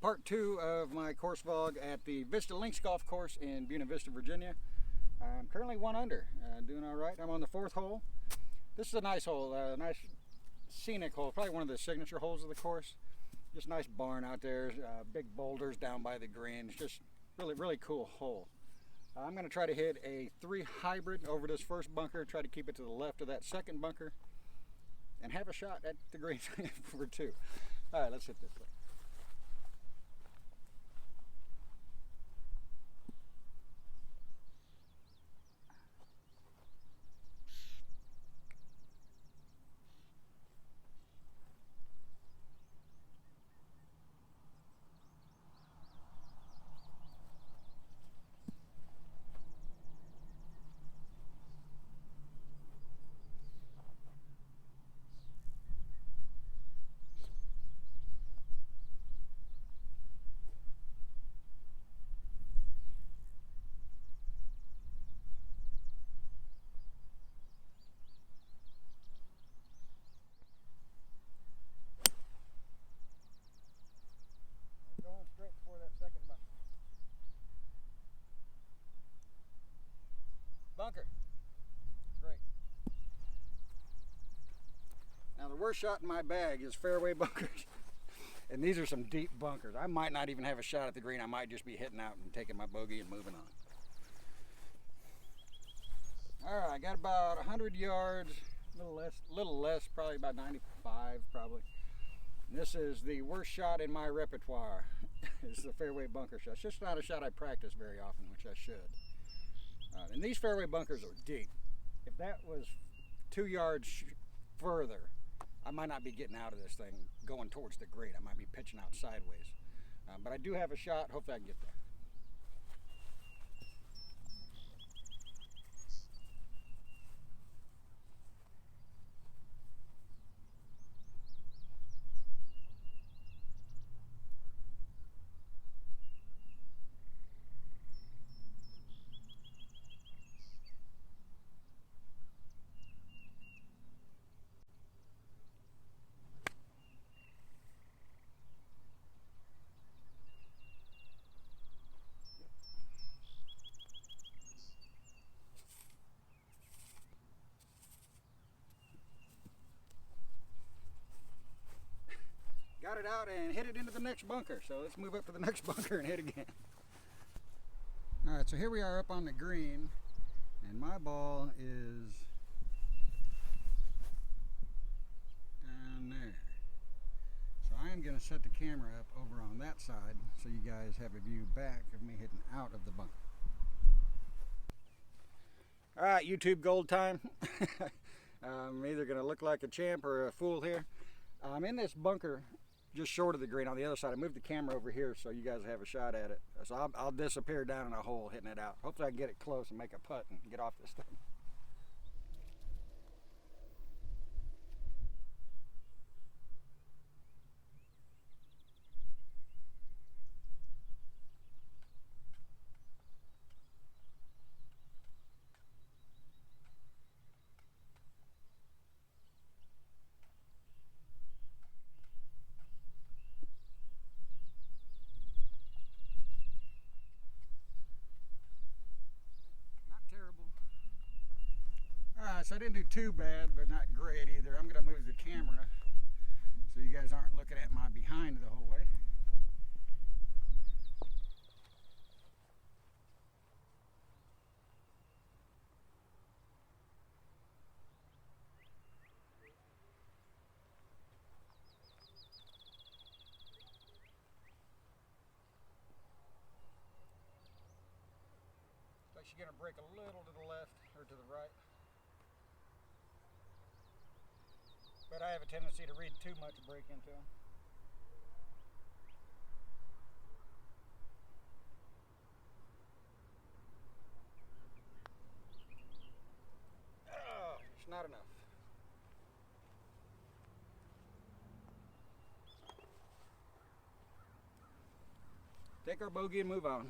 part 2 of my course vlog at the Vista Links Golf Course in Buena Vista, Virginia. I'm currently 1 under, doing all right. I'm on the 4th hole. This is a nice hole, nice scenic hole, probably one of the signature holes of the course. Just nice barn out there, big boulders down by the green. It's just really cool hole. I'm going to try to hit a 3 hybrid over this first bunker, try to keep it to the left of that second bunker, and have a shot at the green for 2. All right, let's hit this thing. Going straight before that second bunker. Great. Now the worst shot in my bag is fairway bunkers. And these are some deep bunkers. I might not even have a shot at the green. I might just be hitting out and taking my bogey and moving on. All right, I got about 100 yards, a little less, probably about 95 probably. And this is the worst shot in my repertoire. It's the fairway bunker shot. It's just not a shot I practice very often, which I should. And these fairway bunkers are deep. If that was 2 yards further, I might not be getting out of this thing going towards the green. I might be pitching out sideways. But I do have a shot. Hopefully I can get there. Got it out and hit it into the next bunker. So let's move up to the next bunker and hit again. All right, so here we are up on the green, and my ball is down there. So I am going to set the camera up over on that side so you guys have a view back of me hitting out of the bunker. All right, YouTube gold time. I'm either going to look like a champ or a fool here. I'm in this bunker just short of the green on the other side. I moved the camera over here so you guys have a shot at it. So I'll disappear down in a hole hitting it out. Hopefully I can get it close and make a putt and get off this thing. So I didn't do too bad, but not great either. I'm going to move the camera so you guys aren't looking at my behind the whole way. So she's going to break a little to the left or to the right. But I have a tendency to read too much break into them. Oh, it's not enough. Take our bogey and move on.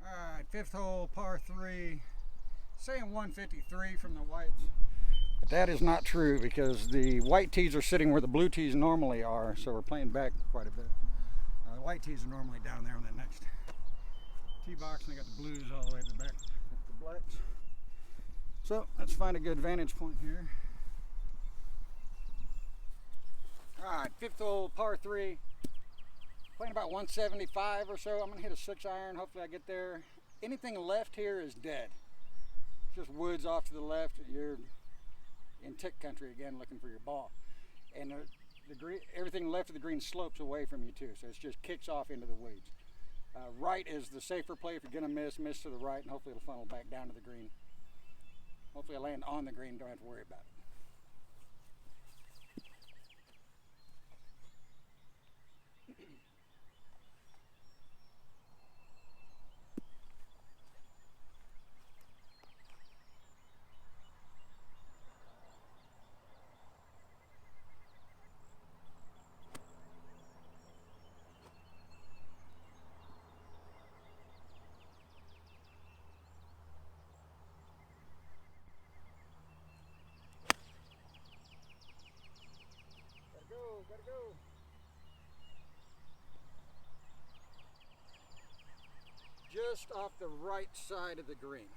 Alright, 5th hole, par 3. Saying 153 from the whites. But that is not true because the white tees are sitting where the blue tees normally are, so we're playing back quite a bit. white tees are normally down there on that next tee box, and I got the blues all the way at the back with the blacks. So let's find a good vantage point here. Alright, fifth hole, par 3. Playing about 175 or so. I'm going to hit a 6-iron. Hopefully I get there. Anything left here is dead. It's just woods off to the left. You're in tick country again looking for your ball. And the green, everything left of the green slopes away from you too. So it just kicks off into the weeds. Right is the safer play. If you're going to miss to the right, and hopefully it'll funnel back down to the green. Hopefully I land on the green, don't have to worry about it. Gotta go. Just off the right side of the green.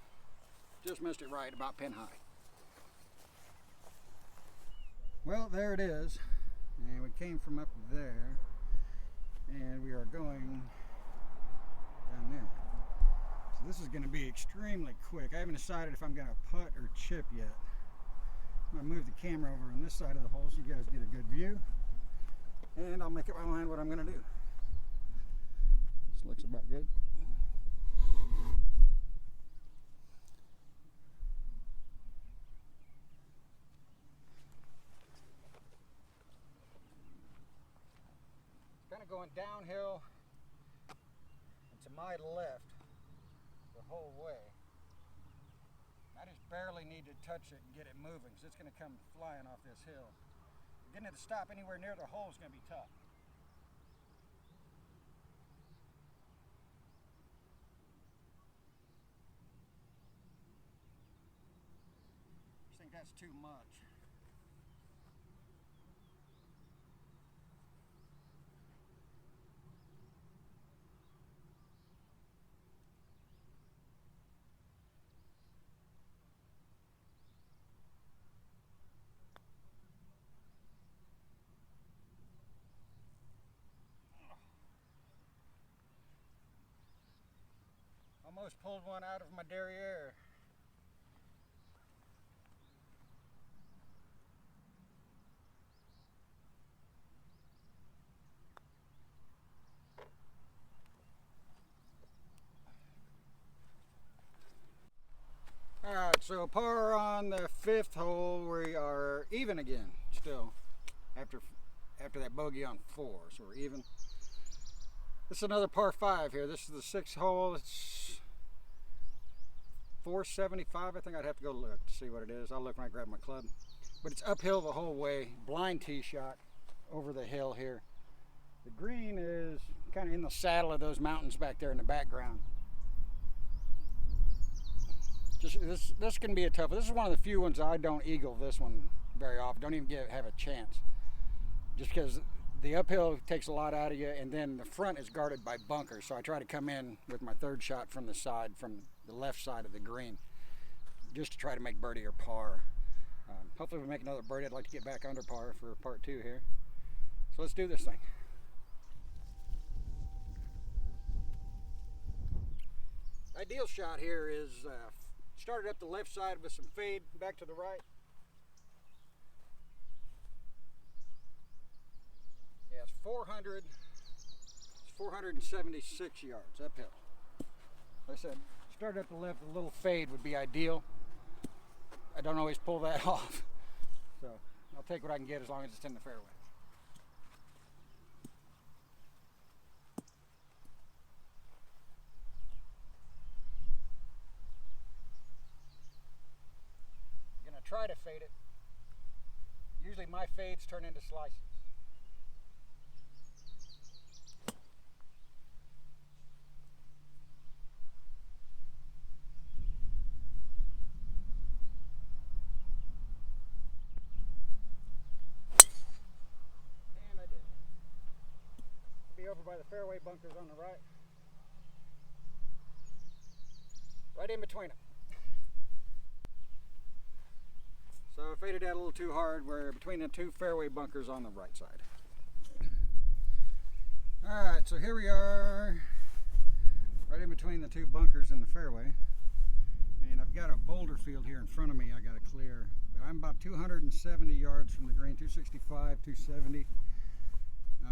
Just missed it right, about pin high. Well, there it is. And we came from up there. And we are going down there. So this is going to be extremely quick. I haven't decided if I'm going to putt or chip yet. I'm going to move the camera over on this side of the hole so you guys get a good view. And I'll make up my mind what I'm going to do. This looks about good. Kind of going downhill and to my left the whole way. I just barely need to touch it and get it moving because it's going to come flying off this hill. Getting it to stop anywhere near the hole is going to be tough. I think that's too much. Almost pulled one out of my derriere. Alright, so par on the 5th hole. We are even again still after that bogey on 4, so we're even. This is another par 5 here. This is the 6th hole. It's 475. I think I'd have to go look to see what it is. I'll look when I grab my club. But it's uphill the whole way. Blind tee shot over the hill here. The green is kind of in the saddle of those mountains back there in the background. Just this can be a tough one. This is one of the few ones I don't eagle this one very often. Don't even have a chance. Just because the uphill takes a lot out of you, and then the front is guarded by bunkers. So I try to come in with my 3rd shot from the side, from the left side of the green, just to try to make birdie or par. Hopefully we make another birdie. I'd like to get back under par for part 2 here. So let's do this thing. Ideal shot here is started up the left side with some fade back to the right. Yeah, it's 476 yards uphill. Like I said, started up the left, a little fade would be ideal. I don't always pull that off, so I'll take what I can get as long as it's in the fairway. I'm gonna try to fade it. Usually my fades turn into slices. Over by the fairway fairway bunkers on the right. Right in between them. So I faded that a little too hard. We're between the two fairway bunkers on the right side. Alright, so here we are, right in between the two bunkers in the fairway. And I've got a boulder field here in front of me I got to clear. But I'm about 270 yards from the green, 265, 270.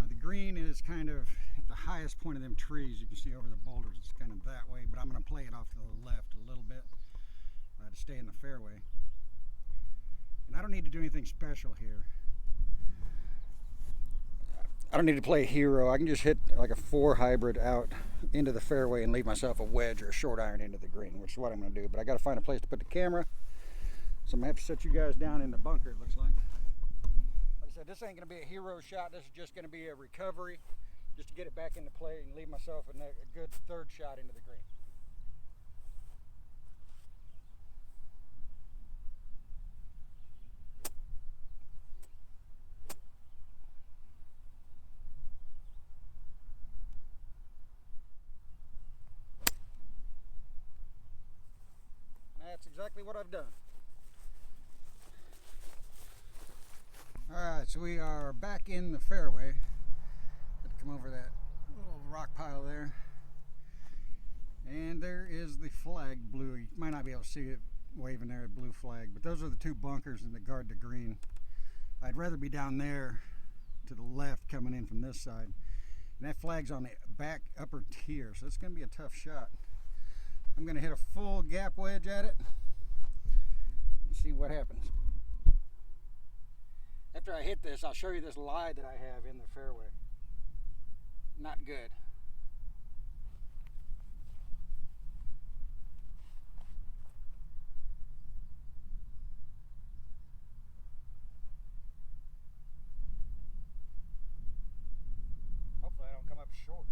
The green is kind of at the highest point of them trees. You can see over the boulders, it's kind of that way, but I'm going to play it off to the left a little bit to stay in the fairway. And I don't need to do anything special here. I don't need to play a hero. I can just hit like a 4 hybrid out into the fairway and leave myself a wedge or a short iron into the green, which is what I'm going to do. But I got to find a place to put the camera, so I'm going to have to set you guys down in the bunker, it looks like. Like I said, this ain't going to be a hero shot. This is just going to be a recovery, just to get it back into play and leave myself a good 3rd shot into the green. That's exactly what I've done. Alright, so we are back in the fairway. Had to come over that little rock pile there. And there is the flag blue. You might not be able to see it waving there, a blue flag. But those are the two bunkers in the guard the green. I'd rather be down there to the left coming in from this side. And that flag's on the back upper tier, so it's going to be a tough shot. I'm going to hit a full gap wedge at it and see what happens. After I hit this, I'll show you this lie that I have in the fairway. Not good. Hopefully I don't come up short.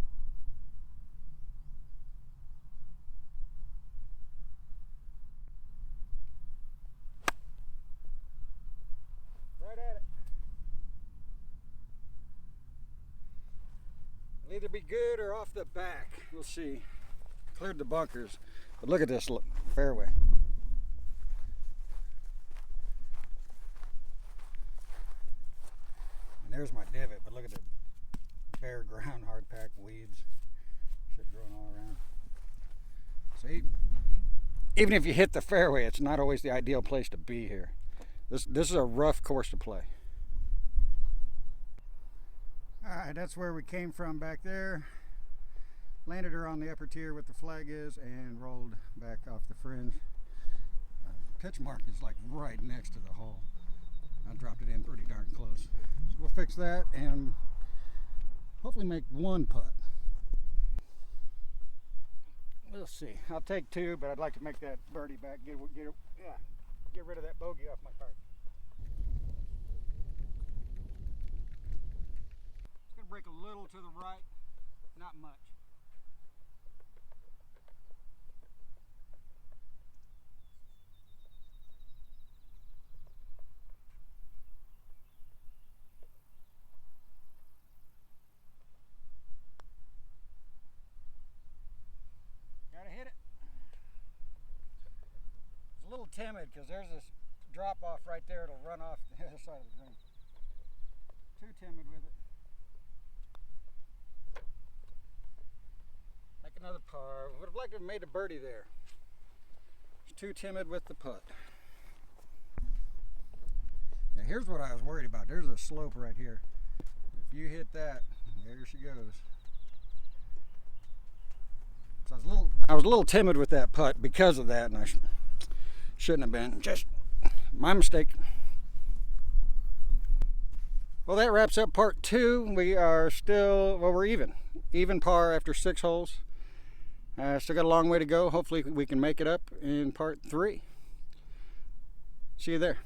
Either be good or off the back. We'll see. Cleared the bunkers, but look at this fairway. And there's my divot, but look at the bare ground, hard packed weeds. Shit growing all around. So even if you hit the fairway, it's not always the ideal place to be here. This is a rough course to play. Alright, that's where we came from back there. Landed her on the upper tier where the flag is and rolled back off the fringe. Pitch mark is like right next to the hole. I dropped it in pretty darn close. So we'll fix that and hopefully make 1 putt. We'll see. I'll take 2, but I'd like to make that birdie back. Get rid of that bogey off my card. Break a little to the right, not much. Gotta hit it. It's a little timid because there's this drop off right there. It'll run off the other side of the green. Too timid with it. Another par. Would have liked to have made a birdie there. It's too timid with the putt. Now here's what I was worried about. There's a slope right here. If you hit that, there she goes. So I was a little timid with that putt because of that, and I shouldn't have been. Just my mistake. Well, that wraps up part 2. We are still, well, we're even par after 6 holes. Still got a long way to go. Hopefully we can make it up in part 3. See you there.